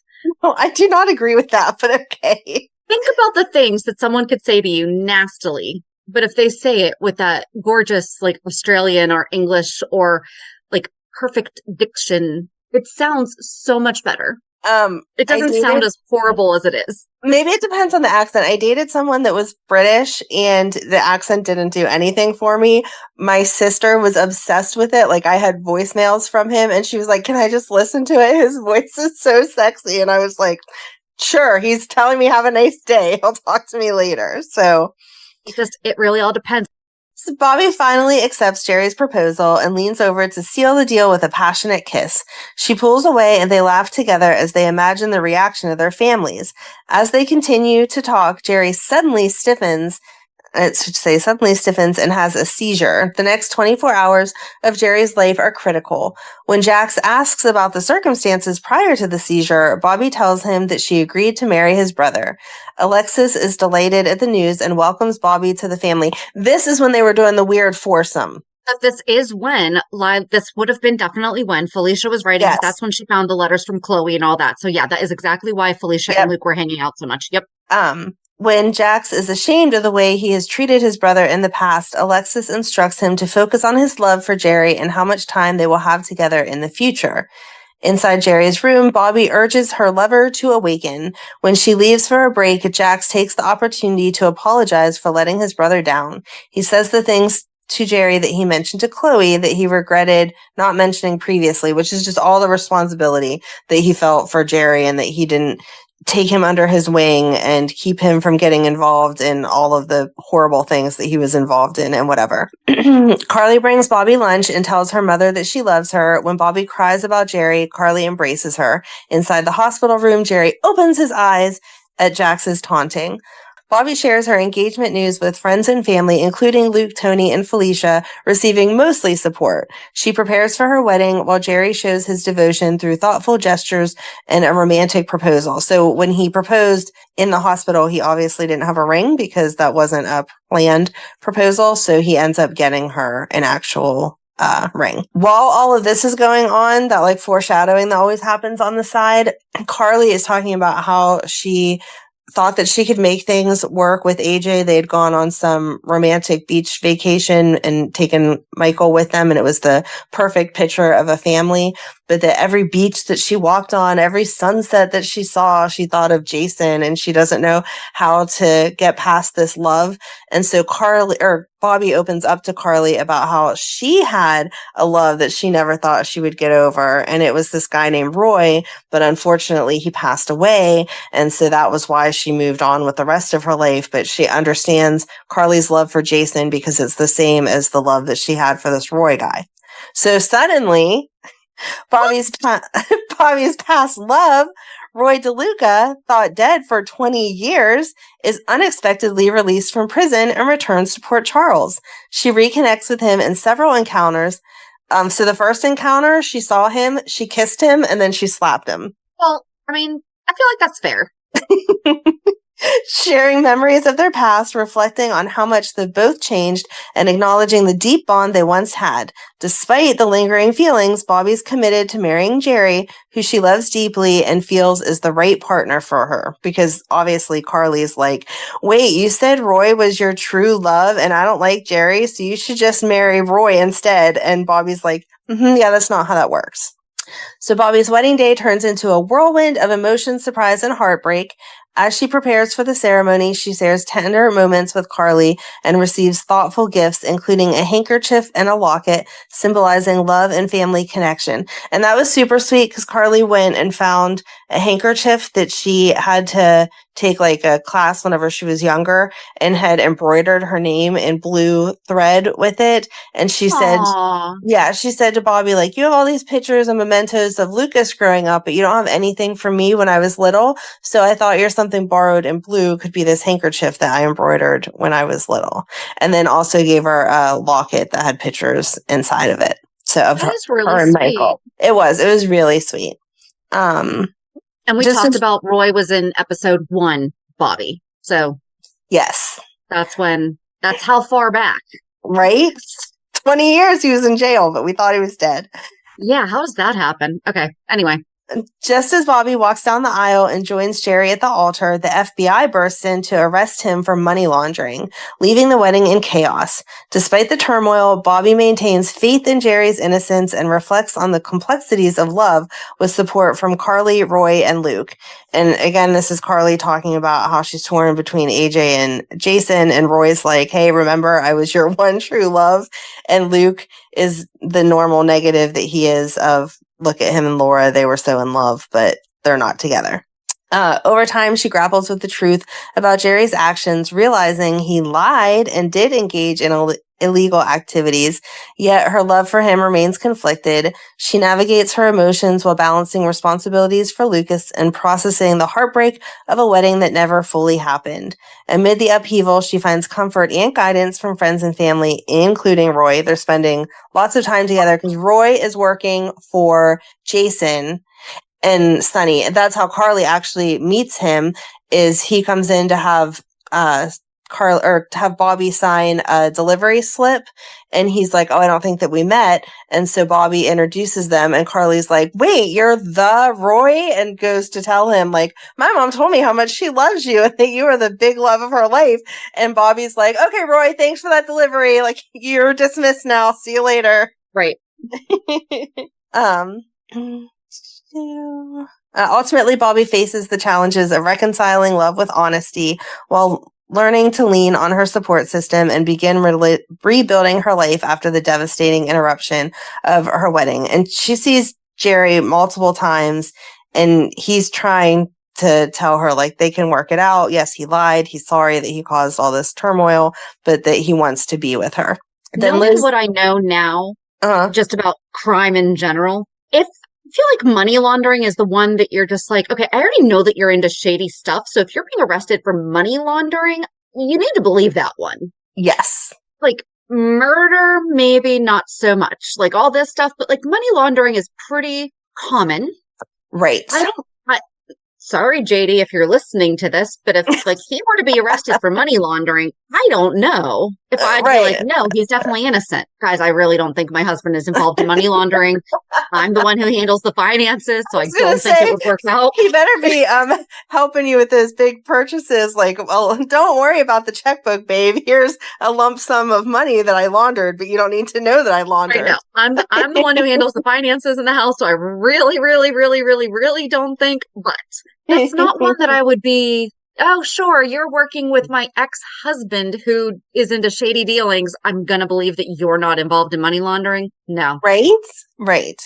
No, I do not agree with that, but okay. Think about the things that someone could say to you nastily, but if they say it with that gorgeous, like Australian or English or like perfect diction, it sounds so much better. It doesn't sound as horrible as it is. Maybe it depends on the accent. I dated someone that was British and the accent didn't do anything for me. My sister was obsessed with it. Like I had voicemails from him and she was like, can I just listen to it? His voice is so sexy. And I was like, sure, he's telling me have a nice day. He'll talk to me later. So it really all depends. So Bobbie finally accepts Jerry's proposal and leans over to seal the deal with a passionate kiss. She pulls away and they laugh together as they imagine the reaction of their families. As they continue to talk, Jerry suddenly stiffens and has a seizure. The next 24 hours of Jerry's life are critical. When Jax asks about the circumstances prior to the seizure, Bobbie tells him that she agreed to marry his brother. Alexis is delighted at the news and welcomes Bobbie to the family. This is when they were doing the weird foursome. This would have been definitely when Felicia was writing. Yes. That's when she found the letters from Chloe and all that. So yeah, that is exactly why Felicia and Luke were hanging out so much. Yep. When Jax is ashamed of the way he has treated his brother in the past, Alexis instructs him to focus on his love for Jerry and how much time they will have together in the future. Inside Jerry's room, Bobbie urges her lover to awaken. When she leaves for a break, Jax takes the opportunity to apologize for letting his brother down. He says the things to Jerry that he mentioned to Chloe that he regretted not mentioning previously, which is just all the responsibility that he felt for Jerry and that he didn't take him under his wing and keep him from getting involved in all of the horrible things that he was involved in and whatever. Carly brings Bobbie lunch and tells her mother that she loves her. When Bobbie cries about Jerry, Carly embraces her. Inside the hospital room, Jerry opens his eyes at Jax's taunting. Bobbie shares her engagement news with friends and family, including Luke, Tony, and Felicia, receiving mostly support. She prepares for her wedding while Jerry shows his devotion through thoughtful gestures and a romantic proposal. So when he proposed in the hospital, he obviously didn't have a ring because that wasn't a planned proposal. So he ends up getting her an actual ring. While all of this is going on, that like foreshadowing that always happens on the side, Carly is talking about how she thought that she could make things work with AJ. They had gone on some romantic beach vacation and taken Michael with them, and it was the perfect picture of a family. But that every beach that she walked on, every sunset that she saw, she thought of Jason, and she doesn't know how to get past this love. And so Bobbie opens up to Carly about how she had a love that she never thought she would get over. And it was this guy named Roy, but unfortunately he passed away. And so that was why she moved on with the rest of her life. But she understands Carly's love for Jason because it's the same as the love that she had for this Roy guy. So suddenly, Bobbie's past love, Roy DiLucca, thought dead for 20 years, is unexpectedly released from prison and returns to Port Charles. She reconnects with him in several encounters. So the first encounter, she saw him, she kissed him, and then she slapped him. Well, I mean, I feel like that's fair. Sharing memories of their past, reflecting on how much they both changed, and acknowledging the deep bond they once had. Despite the lingering feelings, Bobbie's committed to marrying Jerry, who she loves deeply and feels is the right partner for her. Because obviously Carly's like, wait, you said Roy was your true love and I don't like Jerry, so you should just marry Roy instead. And Bobbie's like, yeah, that's not how that works. So Bobbie's wedding day turns into a whirlwind of emotion, surprise, and heartbreak. As she prepares for the ceremony, she shares tender moments with Carly and receives thoughtful gifts, including a handkerchief and a locket, symbolizing love and family connection. And that was super sweet because Carly went and found a handkerchief that she had to take like a class whenever she was younger and had embroidered her name in blue thread with it. And she said, she said to Bobbie, like, you have all these pictures and mementos of Lucas growing up, but you don't have anything for me when I was little. So I thought you're something borrowed in blue could be this handkerchief that I embroidered when I was little. And then also gave her a locket that had pictures inside of it. So of that her, is really her and sweet. Michael. It was really sweet. And we talked about Roy was in episode 1, Bobbie. So yes, that's how far back. Right? 20 years he was in jail, but we thought he was dead. Yeah, how does that happen? Okay, anyway. Just as Bobbie walks down the aisle and joins Jerry at the altar, the FBI bursts in to arrest him for money laundering, leaving the wedding in chaos. Despite the turmoil, Bobbie maintains faith in Jerry's innocence and reflects on the complexities of love with support from Carly, Roy, and Luke. And again, this is Carly talking about how she's torn between AJ and Jason, and Roy's like, hey, remember, I was your one true love. And Luke is the normal negative that he is of, look at him and Laura, they were so in love, but they're not together. Over time, she grapples with the truth about Jerry's actions, realizing he lied and did engage in illegal activities, yet her love for him remains conflicted. She navigates her emotions while balancing responsibilities for Lucas and processing the heartbreak of a wedding that never fully happened. Amid the upheaval, she finds comfort and guidance from friends and family, including Roy. They're spending lots of time together because Roy is working for Jason and Sunny. And that's how Carly actually meets him, is he comes in to have Bobbie sign a delivery slip, and he's like, oh, I don't think that we met. And so Bobbie introduces them, and Carly's like, wait, you're the Roy? And goes to tell him, like, my mom told me how much she loves you and that you are the big love of her life. And Bobbie's like, okay, Roy, thanks for that delivery. Like, you're dismissed now. See you later. Right. Ultimately, Bobbie faces the challenges of reconciling love with honesty while learning to lean on her support system and begin rebuilding her life after the devastating interruption of her wedding. And she sees Jerry multiple times, and he's trying to tell her, like, they can work it out. Yes, he lied. He's sorry that he caused all this turmoil, but that he wants to be with her. Then Liz, what I know now, just about crime in general, I feel like money laundering is the one that you're just like, okay, I already know that you're into shady stuff. So if you're being arrested for money laundering, you need to believe that one. Yes. Like murder, maybe not so much. Like all this stuff, but like money laundering is pretty common. Right. Sorry, JD, if you're listening to this, but if like he were to be arrested for money laundering, I don't know if I'd be like, no, he's definitely innocent. Guys, I really don't think my husband is involved in money laundering. I'm the one who handles the finances, so I don't think it would work out. He better be helping you with those big purchases. Like, well, don't worry about the checkbook, babe. Here's a lump sum of money that I laundered, but you don't need to know that I laundered. Right now, I'm the one who handles the finances in the house, so I really, really, really, really, really don't think, but that's not one that I would be, oh, sure, you're working with my ex-husband who is into shady dealings. I'm going to believe that you're not involved in money laundering. No. Right.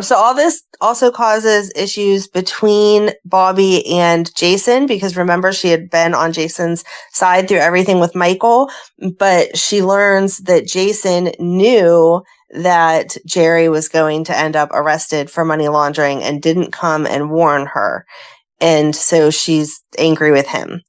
So all this also causes issues between Bobbie and Jason, because remember, she had been on Jason's side through everything with Michael, but she learns that Jason knew that Jerry was going to end up arrested for money laundering and didn't come and warn her. And so she's angry with him.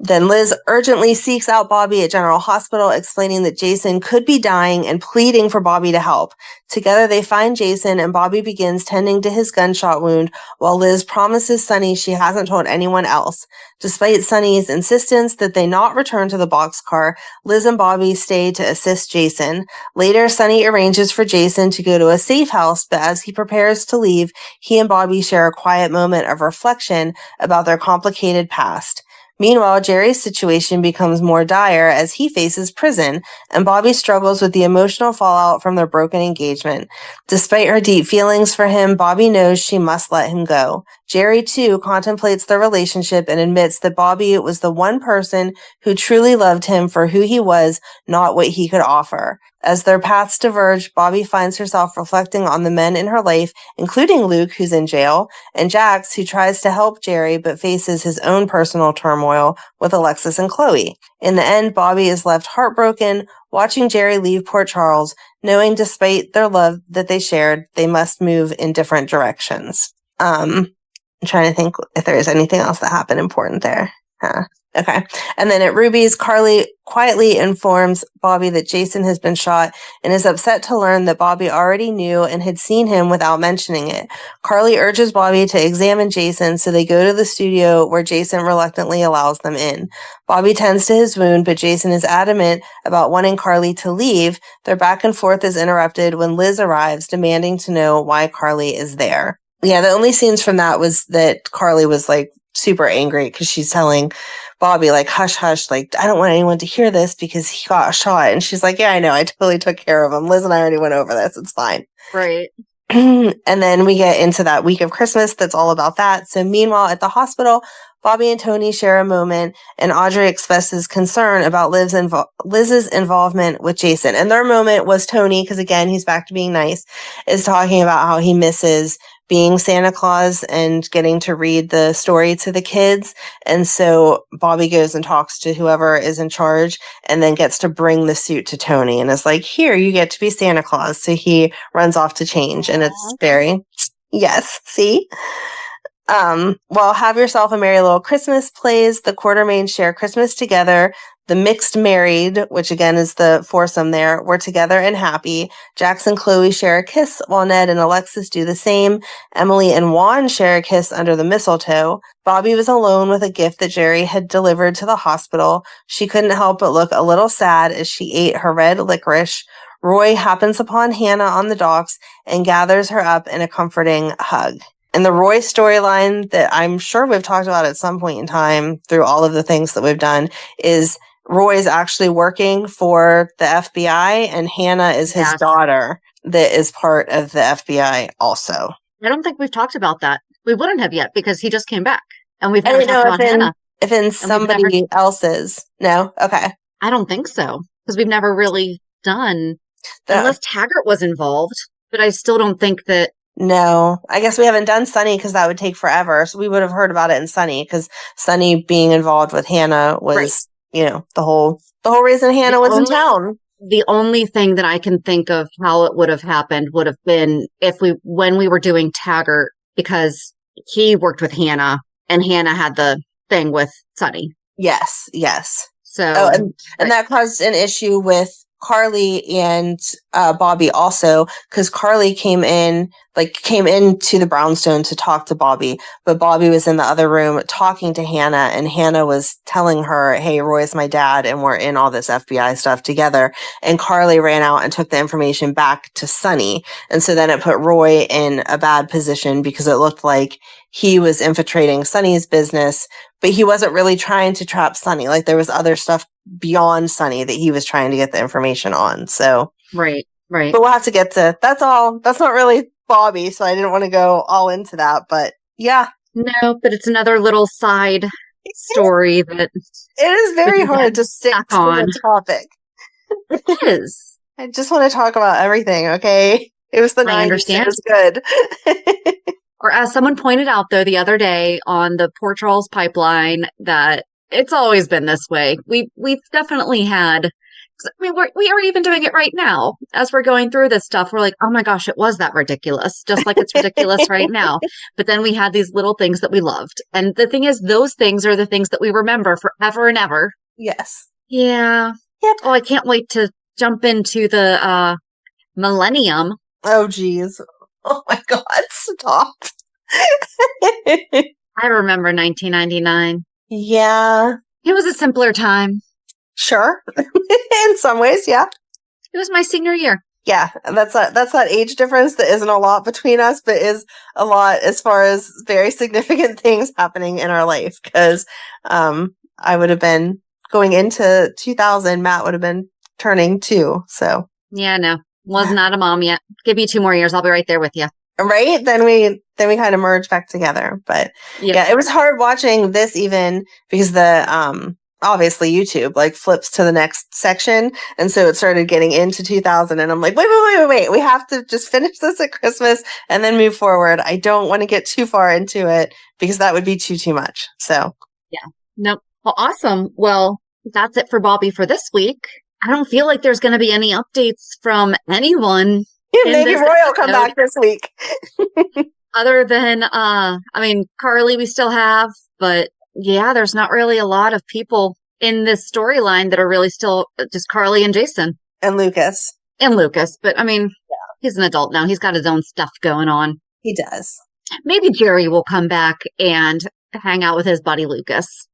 Then Liz urgently seeks out Bobbie at General Hospital, explaining that Jason could be dying and pleading for Bobbie to help. Together they find Jason, and Bobbie begins tending to his gunshot wound while Liz promises Sonny she hasn't told anyone else. Despite Sonny's insistence that they not return to the boxcar, Liz and Bobbie stay to assist Jason. Later, Sonny arranges for Jason to go to a safe house, but as he prepares to leave, he and Bobbie share a quiet moment of reflection about their complicated past. Meanwhile, Jerry's situation becomes more dire as he faces prison, and Bobbie struggles with the emotional fallout from their broken engagement. Despite her deep feelings for him, Bobbie knows she must let him go. Jerry, too, contemplates their relationship and admits that Bobbie was the one person who truly loved him for who he was, not what he could offer. As their paths diverge, Bobbie finds herself reflecting on the men in her life, including Luke, who's in jail, and Jax, who tries to help Jerry but faces his own personal turmoil with Alexis and Chloe. In the end, Bobbie is left heartbroken, watching Jerry leave Port Charles, knowing despite their love that they shared, they must move in different directions. I'm trying to think if there is anything else that happened important there. Okay. And then at Ruby's, Carly quietly informs Bobbie that Jason has been shot and is upset to learn that Bobbie already knew and had seen him without mentioning it. Carly urges Bobbie to examine Jason, so they go to the studio where Jason reluctantly allows them in. Bobbie tends to his wound, but Jason is adamant about wanting Carly to leave. Their back and forth is interrupted when Liz arrives, demanding to know why Carly is there. Yeah, the only scenes from that was that Carly was like super angry because she's telling Bobbie, like, hush, hush, like, I don't want anyone to hear this because he got shot. And she's like, yeah, I know, I totally took care of him. Liz and I already went over this. It's fine. Right. And then we get into that week of Christmas that's all about that. So meanwhile, at the hospital, Bobbie and Tony share a moment, and Audrey expresses concern about Liz's involvement with Jason. And their moment was Tony, because again, he's back to being nice, is talking about how he misses being Santa Claus and getting to read the story to the kids. And so Bobbie goes and talks to whoever is in charge and then gets to bring the suit to Tony and is like, here, you get to be Santa Claus. So he runs off to change. And it's very, yes, see? Well, Have Yourself a Merry Little Christmas plays. The Quartermains share Christmas together. The Mixed Married, which again is the foursome there, were together and happy. Jax and Chloe share a kiss while Ned and Alexis do the same. Emily and Juan share a kiss under the mistletoe. Bobbie was alone with a gift that Jerry had delivered to the hospital. She couldn't help but look a little sad as she ate her red licorice. Roy happens upon Hannah on the docks and gathers her up in a comforting hug. And the Roy storyline that I'm sure we've talked about at some point in time through all of the things that we've done is Roy's actually working for the FBI, and Hannah is his daughter that is part of the FBI also. I don't think we've talked about that. We wouldn't have yet because he just came back. And we've never talked about Hannah. If in somebody else's. No? Okay. I don't think so. Because we've never really done, unless Taggart was involved. But I still don't think that. No, I guess we haven't done Sunny because that would take forever. So we would have heard about it in Sunny because Sunny being involved with Hannah was, right. You know, the whole reason Hannah was in town. The only thing that I can think of how it would have happened would have been when we were doing Taggart, because he worked with Hannah and Hannah had the thing with Sunny. Yes. So, and that caused an issue with Carly and Bobbie also, because Carly came into the Brownstone to talk to Bobbie, but Bobbie was in the other room talking to Hannah, and Hannah was telling her, hey, Roy's my dad, and we're in all this FBI stuff together. And Carly ran out and took the information back to Sunny. And so then it put Roy in a bad position because it looked like he was infiltrating Sunny's business, but he wasn't really trying to trap Sunny. Like there was other stuff beyond Sunny that he was trying to get the information on. So right. But we'll have to get to that's all. That's not really Bobbie, so I didn't want to go all into that. But yeah, no, but it's another little side story that it is very hard to stick to the topic. It is. I just want to talk about everything. Okay, it was the 90s. I understand. It was good. Or as someone pointed out, though, the other day on the Port Charles pipeline, that it's always been this way. We've definitely had I mean, we are even doing it right now as we're going through this stuff. We're like, oh my gosh, it was that ridiculous, just like it's ridiculous right now. But then we had these little things that we loved. And the thing is, those things are the things that we remember forever and ever. Yes. Yeah. Yep. Oh, I can't wait to jump into the millennium. Oh, geez. Oh my God, stop. I remember 1999. Yeah, It was a simpler time. sure. In some ways, yeah. It was my senior year. Yeah, that's that age difference that isn't a lot between us, but is a lot as far as very significant things happening in our life. Because I would have been going into 2000, Matt would have been turning 2. So Yeah, no, was not a mom yet. Give me 2 more years. I'll be right there with you. right, then we kind of merge back together. But yeah, it was hard watching this even because the obviously YouTube like flips to the next section, and so it started getting into 2000, and I'm like, wait, we have to just finish this at Christmas and then move forward. I don't want to get too far into it because that would be too much. So yeah, nope. Well, awesome. Well, that's it for Bobbie for this week. I don't feel like there's going to be any updates from anyone. Maybe Roy will come back this week. Other than, I mean, Carly we still have, but yeah, there's not really a lot of people in this storyline that are really still just Carly and Jason. And Lucas. But I mean, he's an adult now. He's got his own stuff going on. He does. Maybe Jerry will come back and hang out with his buddy Lucas.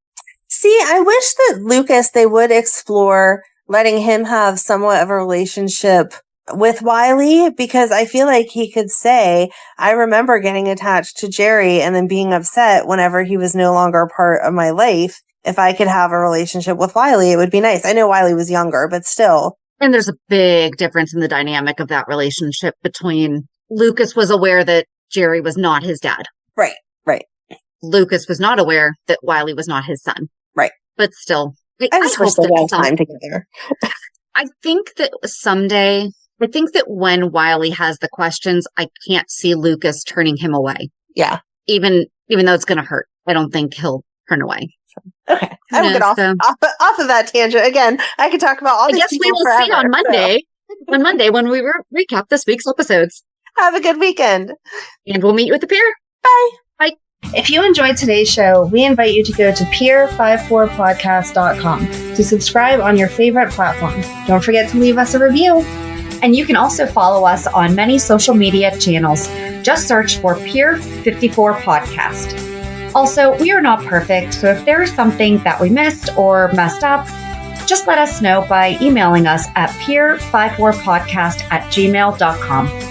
See, I wish that Lucas, they would explore letting him have somewhat of a relationship with Wiley, because I feel like he could say, I remember getting attached to Jerry and then being upset whenever he was no longer a part of my life. If I could have a relationship with Wiley, it would be nice. I know Wiley was younger, but still. And there's a big difference in the dynamic of that relationship between Lucas was aware that Jerry was not his dad. Right. Lucas was not aware that Wiley was not his son. Right. But still, I just wish they had time together. I think that someday, when Wiley has the questions, I can't see Lucas turning him away. Yeah. Even though it's going to hurt, I don't think he'll turn away. Okay. I will get off of that tangent. Again, I could talk about all these people we will forever, see on Monday. So. On Monday when we recap this week's episodes. Have a good weekend. And we'll meet you at the pier. Bye. Bye. If you enjoyed today's show, we invite you to go to peer54podcast.com to subscribe on your favorite platform. Don't forget to leave us a review. And you can also follow us on many social media channels. Just search for Peer54 Podcast. Also, we are not perfect, so if there is something that we missed or messed up, just let us know by emailing us at peer54podcast@gmail.com.